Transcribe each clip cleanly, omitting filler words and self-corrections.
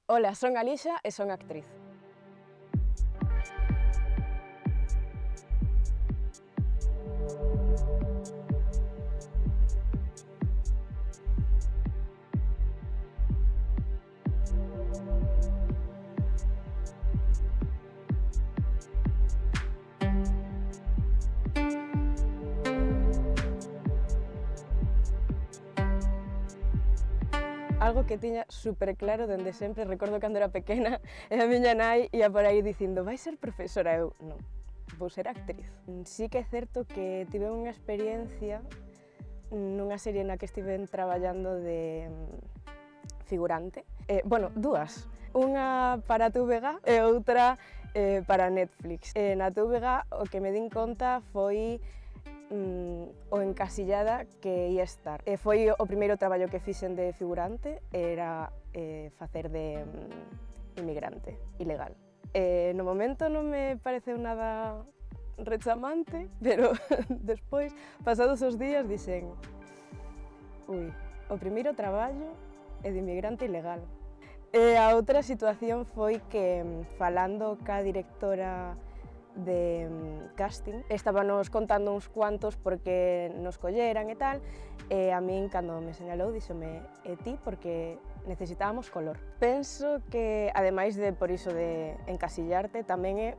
Ola, son Alixa e son actriz. Algo que tiña super claro dende sempre, recordo cando era pequena e a miña nai ia por aí dicindo vai ser profesora, eu non, vou ser actriz. Sí que é certo que tive unha experiencia nunha serie na que estive traballando de figurante. Bueno, dúas, unha para a TVG e outra para Netflix. Na TVG o que me din conta foi o encasillada que ia estar. Foi o primeiro traballo que fixen de figurante, era facer de inmigrante ilegal. No momento non me pareceu nada rechamante, pero despois, pasados os días, dixen ui, o primeiro traballo é de inmigrante ilegal. A outra situación foi que, falando ca directora de casting, estábamos contando uns cuantos porque nos colleran e tal, e a min, cando me señalou, díxome ti porque necesitábamos color. Penso que, ademais de por iso de encasillarte, tamén é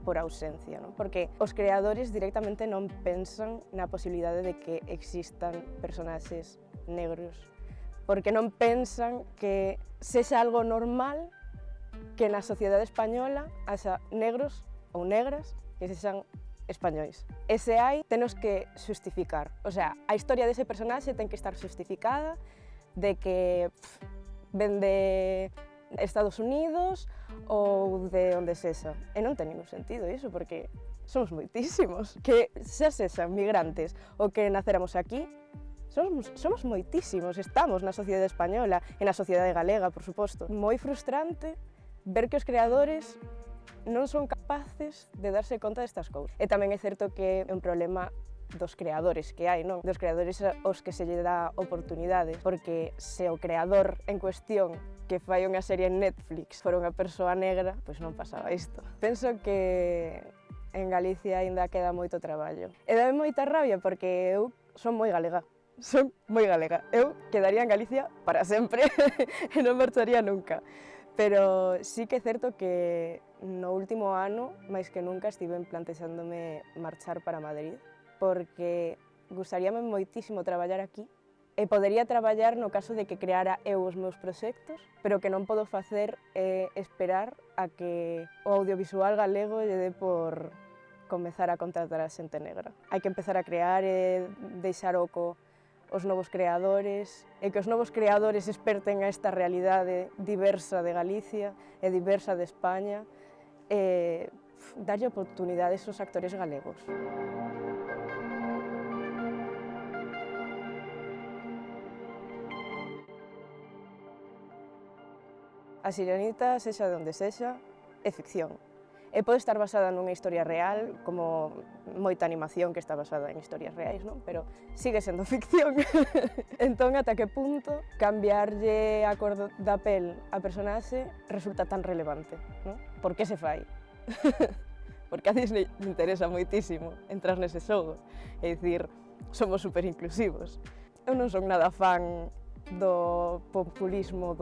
por ausencia, non? Porque os creadores directamente non pensan na posibilidade de que existan personaxes negros, porque non pensan que sexa algo normal que na sociedade española haxa negros ou negras que sexan españois. E se hai, tenos que xustificar. O sea, a historia dese personaxe ten que estar xustificada de que ven de Estados Unidos ou de onde sexa. E non ten ningún sentido iso, porque somos moitísimos. Que xa sexan migrantes ou que naceramos aquí, somos moitísimos, estamos na sociedade española e na sociedade galega, por suposto. Moi frustrante ver que os creadores non son capaces de darse conta destas cousas. E tamén é certo que é un problema dos creadores que hai, non? Dos creadores aos que se lle dá oportunidades, porque se o creador en cuestión que fai unha serie en Netflix fora unha persoa negra, pois non pasaba isto. Penso que en Galicia aínda queda moito traballo. E dame moita rabia porque eu son moi galega. Son moi galega. Eu quedaría en Galicia para sempre e non marcharía nunca. Pero sí que é certo que no último ano, máis que nunca, estive plantexándome marchar para Madrid, porque gustaríame moitísimo traballar aquí e podería traballar no caso de que creara eu os meus proxectos, pero que non podo facer é esperar a que o audiovisual galego lle dé por comezar a contratar a xente negra. Hai que empezar a crear e deixar oco os novos creadores, e que os novos creadores esperten a esta realidade diversa de Galicia e diversa de España, e darlle oportunidades aos actores galegos. A Sirenita, sexa de onde sexa, é ficción. E pode estar basada nunha historia real, como moita animación que está basada en historias reais, non? Pero sigue sendo ficción. Entón, ata que punto cambiarlle a cor da pel a personaxe resulta tan relevante, non? Por que se fai? Porque a Disney le interesa moitísimo entrar nese xogo e dicir, somos super inclusivos. Eu non son nada fan do populismo,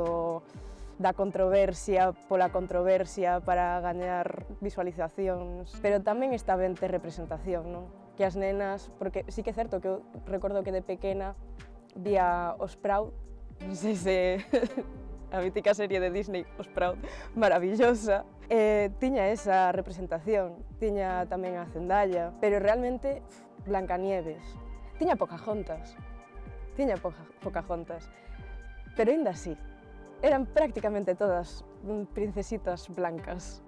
da controversia pola controversia para gañar visualizacións, pero tamén está ben ter representación, non? Que as nenas, porque sí que é certo que eu recordo que de pequena vía Os Proud, non sei se a mítica serie de Disney, Os Proud, maravillosa, tiña esa representación, tiña tamén a Zendaya, pero realmente Blancanieves, tiña Pocahontas, pero aínda así, eran prácticamente todas princesitas blancas.